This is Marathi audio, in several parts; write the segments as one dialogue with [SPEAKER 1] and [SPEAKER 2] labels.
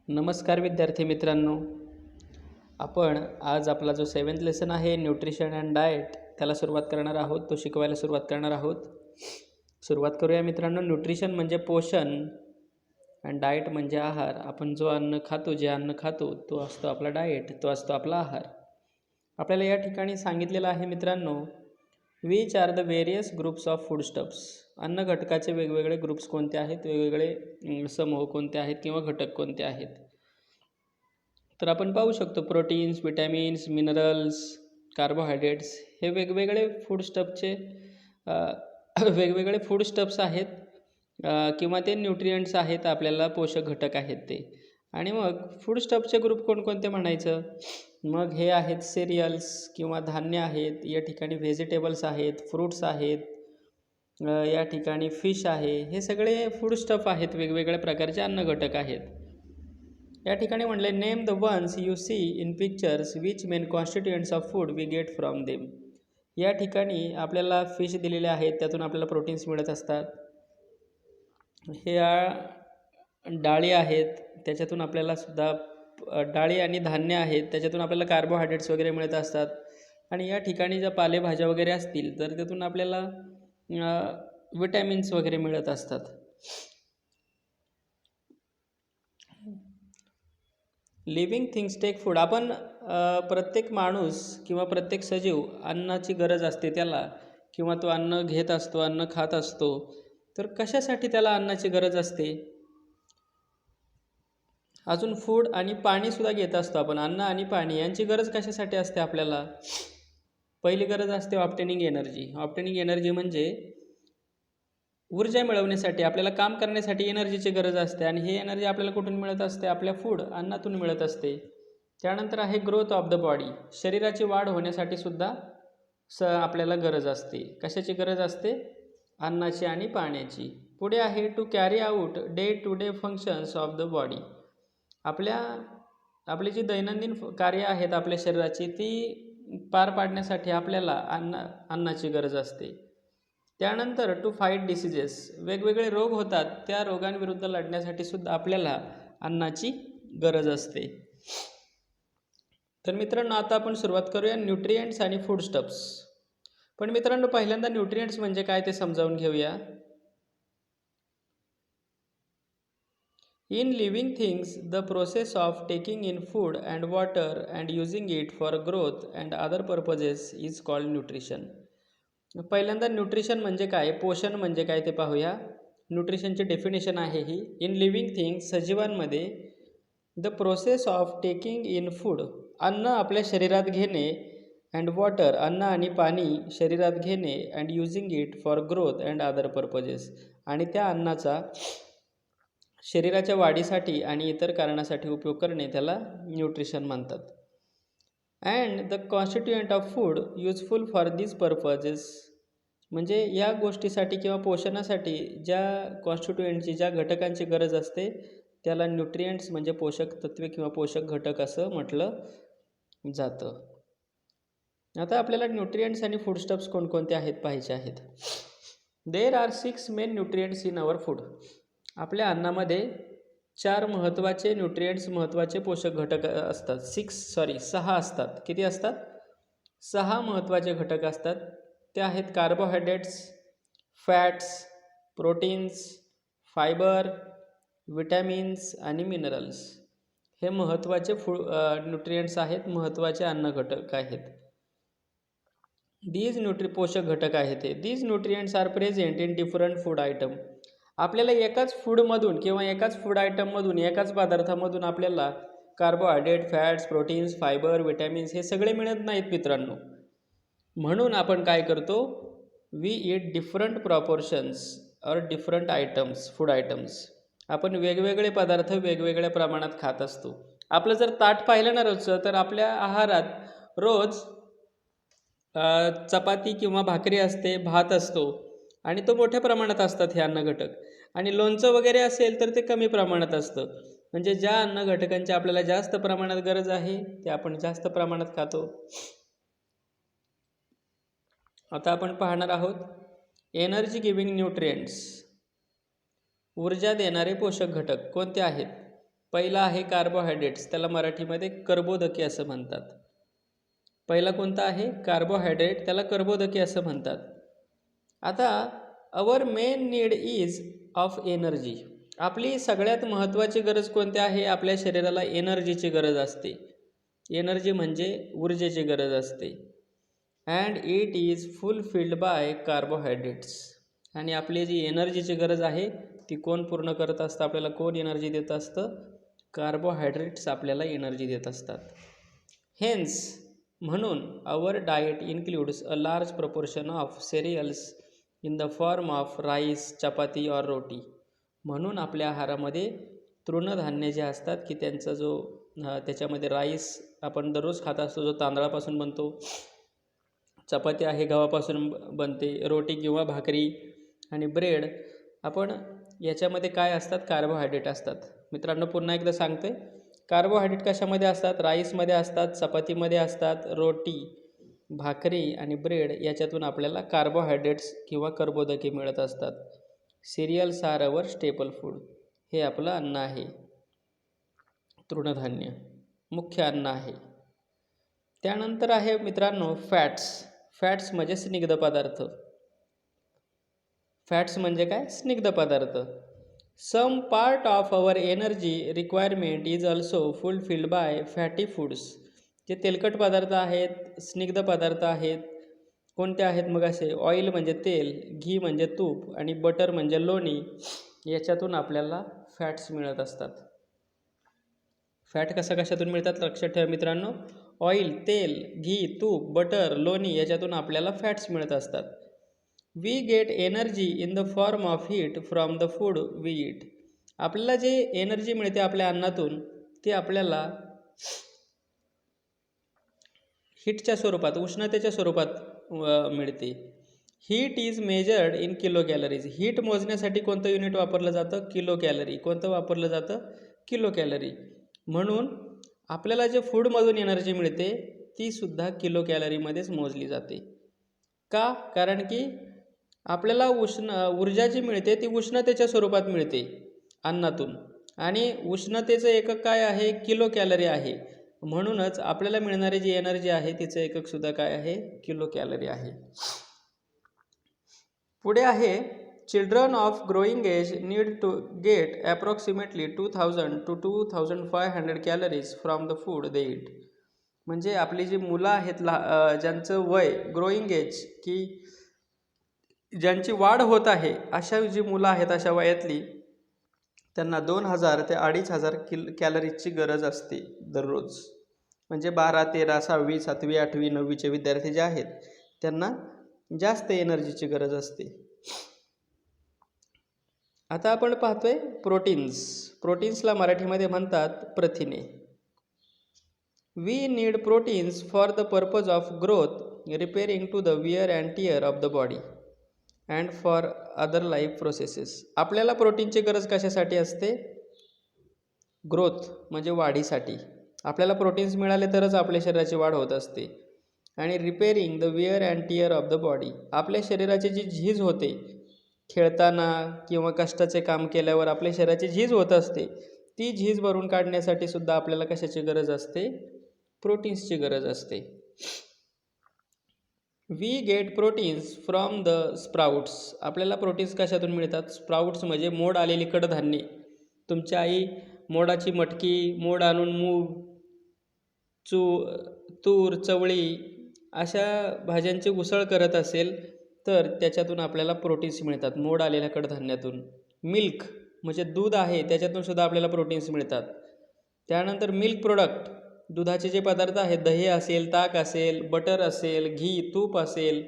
[SPEAKER 1] नमस्कार विद्यार्थी मित्रांनो, आपण आज आपला जो 7th लेसन आहे न्यूट्रिशन अँड डाएट त्याला सुरुवात करणार आहोत. तो शिकवायला सुरुवात करणार आहोत. सुरुवात करूया मित्रांनो. न्यूट्रिशन म्हणजे पोषण आणि डाएट म्हणजे आहार. आपण जे अन्न खातो तो असतो आपला डाएट, तो असतो आपला आहार. आपल्याला या ठिकाणी सांगितलेलं आहे मित्रांनो, which are the various groups of food stuffs. अन्न घटकाचे वेगवेगळे ग्रुप्स कोणते आहेत, वेगवेगळे समूह कोणते आहेत किंवा घटक कोणते आहेत. तर आपण पाहू शकतो प्रोटीन्स, विटॅमिन्स, मिनरल्स, कार्बोहायड्रेट्स हे वेगवेगळे फूड स्टफचे वेगवेगळे फूड स्टफ्स आहेत किंवा ते न्यूट्रिएंट्स आहेत, आपल्याला पोषक घटक आहेत ते. आणि मग फूड स्टफचे ग्रुप कोणकोणते म्हणायचं, मग हे आहेत सिरियल्स किंवा धान्य आहेत, या ठिकाणी व्हेजिटेबल्स आहेत, फ्रूट्स आहेत, या ठिकाणी फिश आहे. हे सगळे फूड स्टफ आहेत, वेगवेगळ्या प्रकारचे अन्न घटक आहेत. या ठिकाणी म्हणले name the ones you see in pictures which main constituents of food we get from them. या ठिकाणी आपल्याला फिश दिलेले आहेत, त्यातून आपल्याला प्रोटीन्स मिळत असतात. ह्या डाळी आहेत, त्याच्यातून आपल्याला सुद्धा डाळी आणि धान्य आहेत, त्याच्यातून आपल्याला कार्बोहायड्रेट्स वगैरे मिळत असतात. आणि या ठिकाणी ज्या पालेभाज्या वगैरे असतील तर त्यातून आपल्याला विटॅमिन्स वगैरे मिळत असतात. Living things take food. आपण प्रत्येक माणूस किंवा प्रत्येक सजीव अन्नाची गरज असते त्याला, किंवा तो अन्न घेत असतो, अन्न खात असतो. तर कशासाठी त्याला अन्नाची गरज असते? अजून फूड आणि पाणीसुद्धा घेत असतो आपण. अन्न आणि पाणी यांची गरज कशासाठी असते आपल्याला? पहिली गरज असते ऑब्टेनिंग एनर्जी. ऑब्टेनिंग एनर्जी म्हणजे ऊर्जा मिळवण्यासाठी, आपल्याला काम करण्यासाठी एनर्जीची गरज असते. आणि ही एनर्जी आपल्याला कुठून मिळत असते? आपल्या फूड, अन्नातून मिळत असते. त्यानंतर आहे ग्रोथ ऑफ द बॉडी. शरीराची वाढ होण्यासाठी सुद्धा आपल्याला गरज असते. कशाची गरज असते? अन्नाची आणि पाण्याची. पुढे आहे to carry out day to day functions of the body. आपली जी दैनंदिन कार्य आहेत आपल्या शरीराची, ती पार पाडण्यासाठी आपल्याला अन्नाची गरज असते. त्यानंतर टू फाईट डिसीजेस. वेगवेगळे रोग होतात, त्या रोगांविरुद्ध लढण्यासाठी सुद्धा आपल्याला अन्नाची गरज असते. तर मित्रांनो, आता आपण सुरुवात करूया न्यूट्रिएंट्स आणि फूड स्टफ्स. पण मित्रांनो, पहिल्यांदा न्यूट्रिएंट्स म्हणजे काय ते समजावून घेऊया. In living things, the process of taking in food and water and using it for growth and other purposes is called nutrition. पहिल्यांदा न्यूट्रिशन म्हणजे काय, पोषण म्हणजे काय ते पाहूया. न्यूट्रिशनची डेफिनेशन आहे ही. इन लिव्हिंग थिंग्स, सजीवांमध्ये, the process of taking in food, अन्न आपल्या शरीरात घेणे, अँड वॉटर, अन्न आणि पाणी शरीरात घेणे, and using it for growth and other purposes, आणि त्या अन्नाचा शरीराच्या वाढीसाठी आणि इतर कारणासाठी उपयोग करणे, त्याला न्यूट्रिशन म्हणतात. And the constituent of food useful for this purposes. म्हणजे या गोष्टीसाठी किंवा पोषणासाठी ज्या कॉन्स्टिट्युएंटची, ज्या घटकांची गरज असते त्याला न्यूट्रिएंट्स म्हणजे पोषक तत्वे किंवा पोषक घटक असं म्हटलं जातं. आता आपल्याला न्यूट्रिएंट्स आणि फूड स्टफ्स कोणकोणते आहेत पाहायचे आहेत. There are 6 main nutrients in our food. आपल्या अन्नामध्ये 4 महत्त्वाचे न्यूट्रिएंट्स, महत्त्वाचे पोषक घटक असतात. 6 असतात. किती असतात? 6 महत्त्वाचे घटक असतात. ते आहेत carbohydrates, fats, proteins, fibre, vitamins आणि मिनरल्स. हे महत्त्वाचे न्यूट्रिएंट्स आहेत, महत्त्वाचे अन्न घटक आहेत. पोषक घटक आहेत ते. These nutrients are present in different food item. आपल्याला एकाच फूडमधून किंवा एकाच फूड आयटममधून, एकाच पदार्थामधून आपल्याला carbohydrate, fats, proteins, fibre, vitamins हे सगळे मिळत नाहीत मित्रांनो. म्हणून आपण काय करतो? वी ईट डिफरंट प्रॉपोर्शन्स और डिफरंट आयटम्स, फूड आयटम्स. आपण वेगवेगळे पदार्थ वेगवेगळ्या प्रमाणात खात असतो. आपलं जर ताट पाहिलं ना रोजचं, तर आपल्या आहारात रोज चपाती किंवा भाकरी असते, भात असतो, आणि तो मोठ्या प्रमाणात असतात हे अन्न घटक. आणि लोणचं वगैरे असेल तर ते कमी प्रमाणात असतं. म्हणजे ज्या अन्न घटकांची आपल्याला जास्त प्रमाणात गरज आहे ते आपण जास्त प्रमाणात खातो. आता आपण पाहणार आहोत एनर्जी गिव्हिंग न्यूट्रिएंट्स. ऊर्जा देणारे पोषक घटक कोणते आहेत? पहिला आहे कार्बोहायड्रेट्स, त्याला मराठीमध्ये कर्बोदके असं म्हणतात. पहिला कोणता आहे? कार्बोहायड्रेट, त्याला कर्बोदके असं म्हणतात. आता our main need is of energy. आपली सगळ्यात महत्त्वाची गरज कोणती आहे? आपल्या शरीराला एनर्जीची गरज असते. एनर्जी म्हणजे ऊर्जेची गरज असते. And it is fulfilled by carbohydrates. आणि आपली जी एनर्जीची गरज आहे ती कोण पूर्ण करत असतं? आपल्याला कोण एनर्जी देत असतं? कार्बोहायड्रेट्स आपल्याला एनर्जी देत असतात. हेन्स, म्हणून our diet includes a large proportion of cereals in the form of rice, chapati और रोटी. म्हणून आपल्या आहारामध्ये तृणधान्य जे असतात की त्यांचा जो त्याच्यामध्ये राईस आपण दररोज खात असतो जो तांदळापासून बनतो, चपाती आहे गव्हापासून बनते, रोटी किंवा भाकरी आणि ब्रेड, आपण याच्यामध्ये काय असतात? कार्बोहायड्रेट असतात. मित्रांनो पुन्हा एकदा सांगते, कार्बोहायड्रेट कशामध्ये असतात? राईसमध्ये असतात, चपातीमध्ये असतात, रोटी, भाकरी आणि ब्रेड याच्यातून आपल्याला कार्बोहायड्रेट्स किंवा कर्बोदके मिळत असतात. Serials are our staple food. हे आपलं अन्न आहे, तृणधान्य मुख्य अन्न आहे. त्यानंतर आहे मित्रांनो फॅट्स. फॅट्स म्हणजे स्निग्ध पदार्थ. फॅट्स म्हणजे काय? स्निग्ध पदार्थ. Some part of our energy requirement is also fulfilled by fatty foods. जे तेलकट पदार्थ आहेत, स्निग्ध पदार्थ आहेत, कोणते आहेत मग असे? ऑइल म्हणजे तेल, घी म्हणजे तूप आणि बटर म्हणजे लोणी. याच्यातून आपल्याला फॅट्स मिळत असतात. फॅट कशातून मिळतात लक्षात ठेवा मित्रांनो. ऑइल, तेल, घी, तूप, बटर, लोणी याच्यातून आपल्याला फॅट्स मिळत असतात. We get energy in the form of heat from the food we eat. आपल्याला जे एनर्जी मिळते आपल्या अन्नातून ती आपल्याला हीटच्या स्वरूपात, उष्णतेच्या स्वरूपात मिळते. Heat is measured in kilo calories. Heat मोजण्यासाठी कोणतं युनिट वापरलं जातं? Kilo calorie. कोणतं वापरलं जातं? Kilo calorie. म्हणून आपल्याला जे फूडमधून एनर्जी मिळते ती सुद्धा किलो कॅलरीमध्येच मोजली जाते. का? कारण की आपल्याला ऊर्जा जी मिळते ती उष्णतेच्या स्वरूपात मिळते अन्नातून, आणि उष्णतेचं एकक काय आहे? किलो कॅलरी आहे. म्हणूनच आपल्याला मिळणारी जी एनर्जी आहे तिचं एकक सुद्धा काय आहे? किलो कॅलरी आहे. पुढे आहे children of growing age need to get approximately 2000 to 2500 calories from the food they eat. म्हणजे आपली जी मुलं आहेत ज्यांचं वय ग्रोईंग एज की ज्यांची वाढ होत आहे अशा जी मुलं आहेत अशा वयातली, त्यांना 2000 ते 2500 कॅलरीजची गरज असते दररोज. म्हणजे 12, 13, 6वी, 7वी, 8वी, 9वीचे विद्यार्थी जे आहेत त्यांना जास्त एनर्जीची गरज असते. आता आपण पाहतोय प्रोटीन्स. प्रोटीन्सला मराठीमध्ये म्हणतात प्रथिने. We need proteins for the purpose of growth, repairing to the wear and tear of the body and for other life processes. आपल्याला प्रोटीनची गरज कशासाठी असते? ग्रोथ म्हणजे वाढीसाठी. आपल्याला प्रोटीन्स मिळाले तरच आपल्या शरीराची वाढ होत असते. आणि repairing the wear and tear of the body, आपल्या शरीराची जी झीज होते खेळताना किंवा कष्टाचे काम केल्यावर आपल्या शरीराची झीज होत असते, ती झीज भरून काढण्यासाठी सुद्धा आपल्याला कशाची गरज असते? प्रोटीन्सची गरज असते. We get proteins from the sprouts. आपल्याला प्रोटीन्स कशातून मिळतात? स्प्राउट्स म्हणजे मोड आलेली कडधान्ये. तुमची आई मोडाची मटकी, मोड आणून मूग, तूर, चवळी अशा भाज्यांची उसळ करत असेल तर त्याच्यातून आपल्याला प्रोटीन्स मिळतात मोड आलेल्या कडधान्यातून. मिल्क म्हणजे दूध आहे त्याच्यातून सुद्धा आपल्याला प्रोटीन्स मिळतात. त्यानंतर मिल्क प्रोडक्ट, दुधाचे जे पदार्थ आहेत, दही असेल, ताक असेल, बटर असेल, घी, तूप असेल,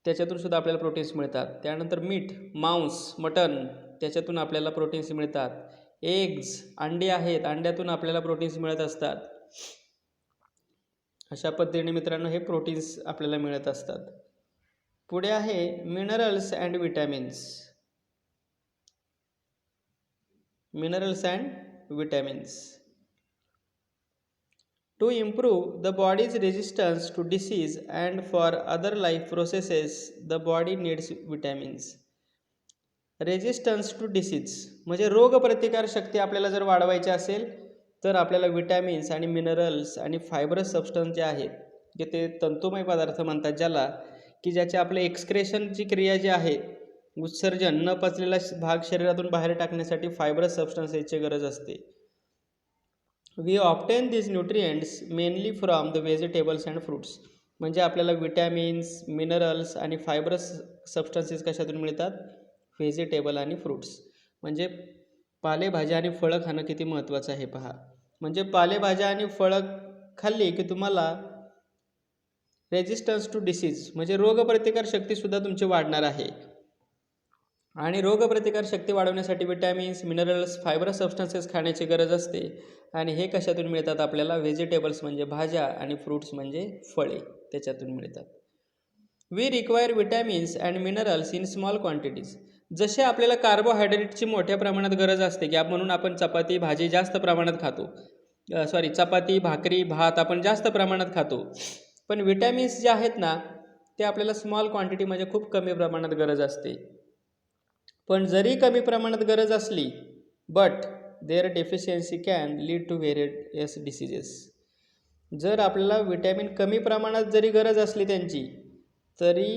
[SPEAKER 1] त्याच्यातून सुद्धा आपल्याला प्रोटीन्स मिळतात. त्यानंतर मीठ, मांस, मटन त्याच्यातून आपल्याला प्रोटीन्स मिळतात. एग्ज, अंडी आहेत, अंड्यातून आपल्याला प्रोटीन्स मिळत असतात. अशा पद्धतीने मित्रांनो हे प्रोटीन्स आपल्याला मिळत असतात. पुढे आहे minerals and vitamins. Minerals and vitamins. To improve the body's resistance to disease and for other life processes, the body needs vitamins. Resistance to disease म्हणजे रोगप्रतिकारशक्ती आपल्याला जर वाढवायची असेल तर आपल्याला विटॅमिन्स आणि मिनरल्स आणि फायबरस सबस्टन्स जे आहेत जे ते तंतुमय पदार्थ म्हणतात ज्याला, की ज्याचे आपले एक्सक्रेशनची क्रिया जी आहे, उत्सर्जन न पचलेला भाग शरीरातून बाहेर टाकण्यासाठी फायबरस सबस्टन्सेसची गरज असते. We obtain this nutrients mainly from the vegetables and fruits म्हणजे आपल्याला विटॅमिन्स, मिनरल्स आणि फायबरस सबस्टन्सेस कशातून मिळतात? व्हेजिटेबल आणि फ्रूट्स. म्हणजे पालेभाज्या आणि फळं खाणं किती महत्त्वाचं आहे पहा. म्हणजे पालेभाज्या आणि फळं खाल्ली की तुम्हाला रेजिस्टन्स टू डिसीज म्हणजे रोगप्रतिकार शक्तीसुद्धा तुमची वाढणार आहे. आणि रोगप्रतिकार शक्ती वाढवण्यासाठी विटॅमिन्स, मिनरल्स, फायबरस सबस्टन्सेस खाण्याची गरज असते. आणि हे कशातून मिळतात आपल्याला? व्हेजिटेबल्स म्हणजे भाज्या आणि फ्रूट्स म्हणजे फळे त्याच्यातून मिळतात. We require vitamins and minerals in small quantities. जसे आपल्याला कार्बोहायड्रेटची मोठ्या प्रमाणात गरज असते की म्हणून आपण चपाती भाजी जास्त प्रमाणात खातो, चपाती भाकरी भात आपण जास्त प्रमाणात खातो, पण विटॅमिन्स जे आहेत ना ते आपल्याला स्मॉल क्वांटिटी म्हणजे खूप कमी प्रमाणात गरज असते. पण जरी कमी प्रमाणात गरज असली but their deficiency can lead to various diseases. जर आपल्याला विटॅमिन कमी प्रमाणात जरी गरज असली त्यांची तरी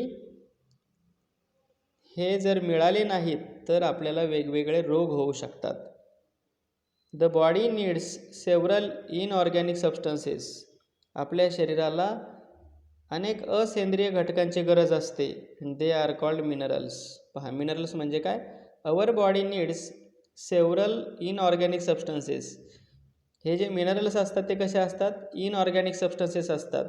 [SPEAKER 1] हे जर मिळाले नाहीत तर आपल्याला वेगवेगळे रोग होऊ शकतात. The body needs several inorganic substances. आपल्या शरीराला अनेक असेंद्रिय घटकांची गरज असते. They are called minerals. पहा, मिनरल्स म्हणजे काय? Our body needs several inorganic substances. हे जे मिनरल्स असतात ते कसे असतात? इनऑर्गॅनिक सबस्टन्सेस असतात.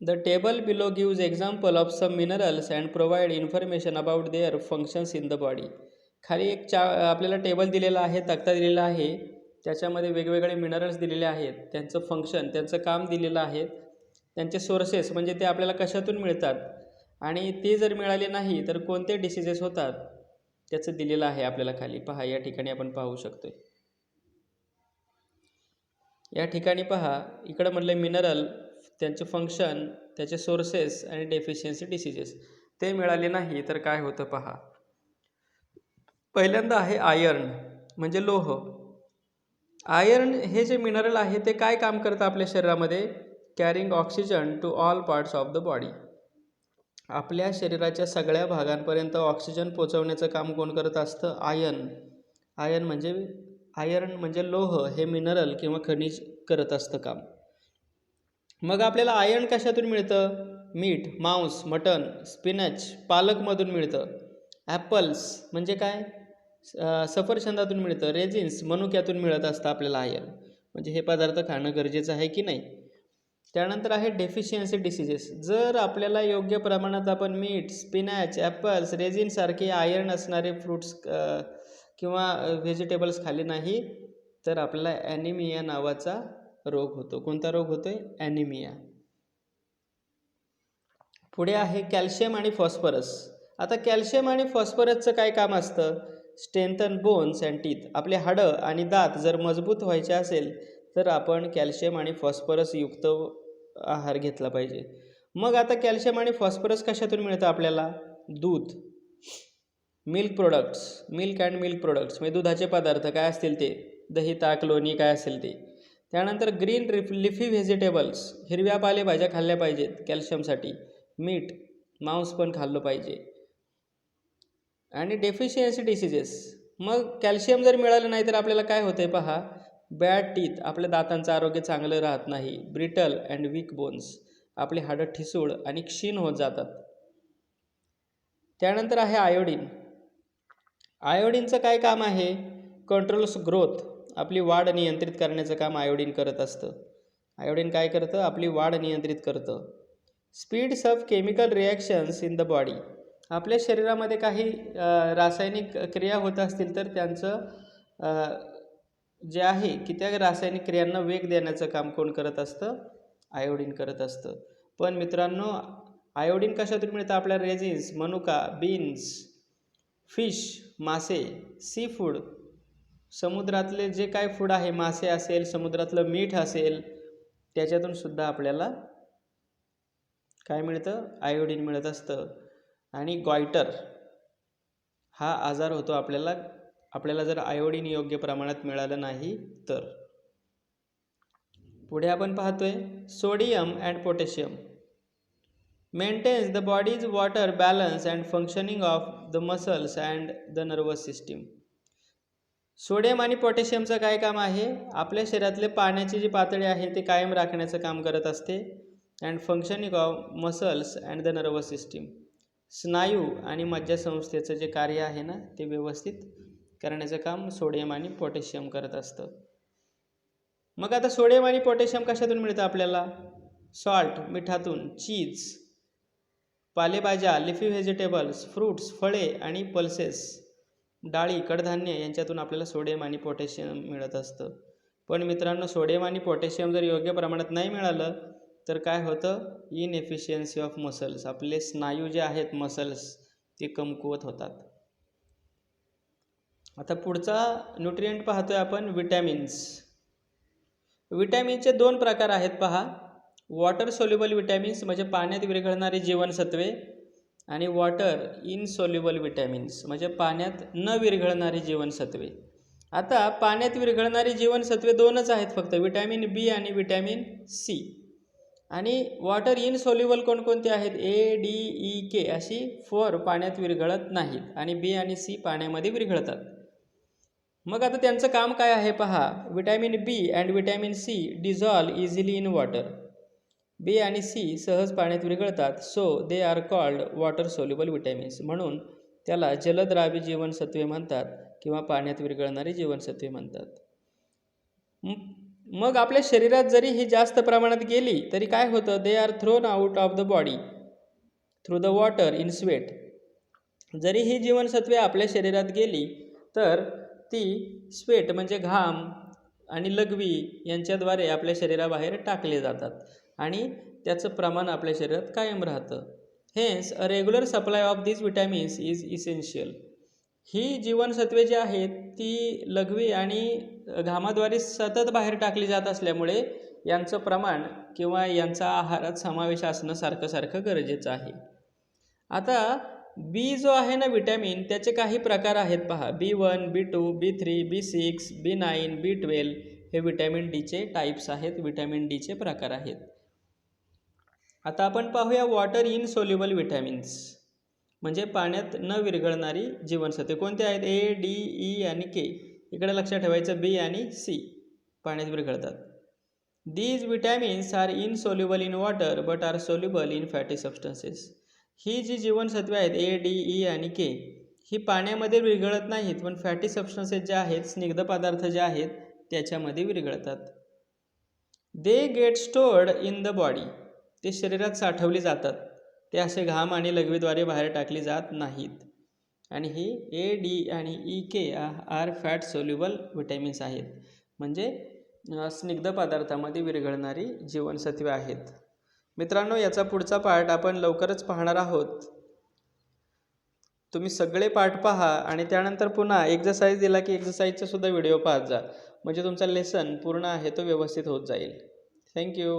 [SPEAKER 1] The table below gives example of some minerals and provide information about their functions in the body. खाली एक आपल्याला टेबल दिलेला आहे, तक्ता दिलेला आहे, त्याच्यामध्ये वेगवेगळे मिनरल्स दिलेले आहेत, त्यांचं फंक्शन, त्यांचं काम दिलेलं आहे, त्यांचे सोर्सेस म्हणजे ते आपल्याला कशातून मिळतात आणि ते जर मिळाले नाही तर कोणते डिसीजेस होतात त्याचं दिलेलं आहे आपल्याला खाली. पहा, या ठिकाणी आपण पाहू शकतोय. या ठिकाणी पहा, इकडं म्हटलं मिनरल, त्यांचे फंक्शन, त्याचे सोर्सेस आणि डेफिशियन्सी डिसीजेस. ते मिळाले नाही तर काय होतं पहा. पहिल्यांदा आहे आयर्न म्हणजे लोह. आयर्न हे जे मिनरल आहे ते काय काम करतं आपल्या शरीरामध्ये? Carrying oxygen two all parts of the body. आपल्या शरीराच्या सगळ्या भागांपर्यंत ऑक्सिजन पोचवण्याचं काम कोण करत असतं? आयर्न. आयर्न म्हणजे लोह हे मिनरल किंवा खनिज करत असतं काम. मग आपल्याला आयर्न कशातून मिळतं? मीठ, मांस, मटण, स्पिनच, पालकमधून मिळतं. ॲपल्स म्हणजे काय? सफरचंदातून मिळतं. रेजिन्स, मनुक्यातून मिळत असतं आपल्याला आयर्न. म्हणजे हे पदार्थ खाणं गरजेचं आहे की नाही. त्यानंतर आहे डेफिशियन्सी डिसीजेस. जर आपल्याला योग्य प्रमाणात आपण मीठ, स्पिनॅच, ॲपल्स, रेजिनसारखे आयर्न असणारे फ्रूट्स किंवा व्हेजिटेबल्स खाल्ले नाही तर आपल्याला ॲनिमिया नावाचा रोग होतो. कोणता रोग होतोय? ॲनिमिया. पुढे आहे कॅल्शियम आणि फॉस्फरस. आता कॅल्शियम आणि फॉस्फरसचं काय काम असतं? Strengthen bones and teeth. आपले हाडं आणि दात जर मजबूत व्हायचे असेल तर आपण कॅल्शियम आणि फॉस्फरस युक्त आहार घेतला पाहिजे. मग आता कॅल्शियम आणि फॉस्फरस कशातून मिळतं आपल्याला? दूध, milk products, milk and milk products म्हणजे दुधाचे पदार्थ काय असतील ते, दही, ताक, लोणी काय असेल ते. त्यानंतर ग्रीन लिफी व्हेजिटेबल्स, हिरव्या पालेभाज्या खाल्ल्या पाहिजेत कॅल्शियमसाठी. मीठ, मांस पण खाल्लं पाहिजे. आणि डेफिशियन्सी डिसीजेस. मग कॅल्शियम जर मिळालं नाही तर आपल्याला काय होतंय पहा. बॅड टीथ, आपल्या दातांचं आरोग्य चांगलं राहत नाही. ब्रिटल अँड वीक बोन्स, आपली हाडं ठिसूळ आणि क्षीण होत जातात. त्यानंतर आहे आयोडीन. आयोडीनचं काय काम आहे? कंट्रोल्स ग्रोथ, आपली वाढ नियंत्रित करण्याचं काम आयोडीन करत असतं. आयोडीन काय करतं? आपली वाढ नियंत्रित करतं. Speeds of chemical reactions in the body. आपल्या शरीरामध्ये काही रासायनिक क्रिया होत असतील तर त्यांचं जे आहे की त्या रासायनिक क्रियांना वेग देण्याचं काम कोण करत असतं? आयोडीन करत असतं. पण मित्रांनो, आयोडीन कशातून मिळतं आपल्याला? रेजिन्स, मनुका, बीन्स, फिश, मासे, सी फूड, समुद्रातले जे काय फूड आहे, मासे असेल, समुद्रातलं मीठ असेल, त्याच्यातून सुद्धा आपल्याला काय मिळतं? आयोडीन मिळत असतं. आणि गॉयटर, हा आजार होतो आपल्याला जर आयोडीन योग्य प्रमाणात मिळालं नाही तर. पुढे आपण पाहतोय sodium and potassium maintains the body's water balance and functioning of the muscles and the nervous system. Sodium आणि पोटॅशियमचं काय काम आहे? आपल्या शरीरातले पाण्याची जी पातळी आहे ते कायम राखण्याचं काम करत असते. And functioning of muscles and the nervous system, स्नायू आणि मज्जासंस्थेचं जे कार्य आहे ना ते व्यवस्थित करण्याचं काम सोडियम आणि पोटॅशियम करत असतं. मग आता सोडियम आणि पोटॅशियम कशातून मिळतं आपल्याला? सॉल्ट मिठातून, चीज, पालेभाज्या, लिफी व्हेजिटेबल्स, फ्रूट्स, फळे आणि पल्सेस, डाळी, कडधान्य यांच्यातून आपल्याला सोडियम आणि पोटॅशियम मिळत असतं. पण मित्रांनो, सोडियम आणि पोटॅशियम जर योग्य प्रमाणात नाही मिळालं तर काय होतं? इनएफिशियन्सी ऑफ मसल्स, आपले स्नायू जे आहेत मसल्स ते कमकुवत होतात. आता पुढचा न्यूट्रिएंट पाहतोय आपण विटॅमिन्स. विटॅमिनचे 2 प्रकार आहेत पहा. वॉटर सोल्युबल विटॅमिन्स म्हणजे पाण्यात विरघळणारी जीवनसत्वे आणि वॉटर इनसोल्युबल विटॅमिन्स म्हणजे पाण्यात न विरघळणारी जीवनसत्वे. आता पाण्यात विरघळणारी जीवनसत्वे 2च आहेत फक्त, विटॅमिन बी आणि विटॅमिन सी. आणि वॉटर इनसोल्युबल कोणकोणते आहेत? ए, डी, ई, के अशी 4 पाण्यात विरघळत नाहीत आणि बी आणि सी पाण्यामध्ये विरघळतात. मग आता त्यांचं काम काय आहे पहा. Vitamin B and vitamin C dissolve easily in water. B आणि सी सहज पाण्यात विरघळतात. So they are called water soluble vitamins. म्हणून त्याला जलद्रावी जीवनसत्वे म्हणतात किंवा पाण्यात विरघळणारी जीवनसत्वे म्हणतात. मग आपल्या शरीरात जरी ही जास्त प्रमाणात गेली तरी काय होतं? They are thrown out of the body through the water in sweat. जरी ही जीवनसत्वे आपल्या शरीरात गेली तर ती स्वेट म्हणजे घाम आणि लघवी यांच्याद्वारे आपल्या शरीराबाहेर टाकले जातात आणि त्याचं प्रमाण आपल्या शरीरात कायम राहतं. Hence a regular supply of these vitamins is essential. ही जीवनसत्वे जी आहेत ती लघवी आणि घामाद्वारे सतत बाहेर टाकली जात असल्यामुळे यांचं प्रमाण किंवा यांचा आहारात समावेश असणं सारखं गरजेचं आहे. आता बी जो आहे ना विटॅमिन, त्याचे काही प्रकार आहेत पहा. B1, B2, B3, B6, B9, B12 हे विटॅमिन डीचे टाईप्स आहेत, विटॅमिन डीचे प्रकार आहेत. आता आपण पाहूया वॉटर इनसोल्युबल विटॅमिन्स म्हणजे पाण्यात न विरघळणारी जीवनसत्वे कोणते आहेत? ए, डी, ई आणि के. इकडे लक्षात ठेवायचं बी आणि सी पाण्यात विरघळतात. These vitamins are insoluble in water but are soluble in fatty substances. ही जी जीवनसत्वे आहेत ए, डी, ई आणि के ही पाण्यामध्ये विरघळत नाहीत पण फॅटी सबस्टन्सेस जे आहेत, स्निग्ध पदार्थ जे आहेत त्याच्यामध्ये विरघळतात. They get stored in the body. ते शरीरात साठवली जातात. ते असे घाम आणि लघवीद्वारे बाहेर टाकली जात नाहीत. आणि ही ए, डी आणि ई, के आर फॅट सोल्युबल विटॅमिन्स आहेत म्हणजे स्निग्ध पदार्थामध्ये विरघळणारी जीवनसत्वे आहेत. मित्रांनो, याचा पुढचा पार्ट आपण लवकरच पाहणार आहोत. तुम्ही सगळे पार्ट पहा आणि त्यानंतर पुन्हा एक्सरसाइज दिला की एक्सरसाइजचा सुद्धा व्हिडिओ पाहत जा म्हणजे तुमचा लेसन पूर्ण आहे तो व्यवस्थित होत जाईल. थँक्यू.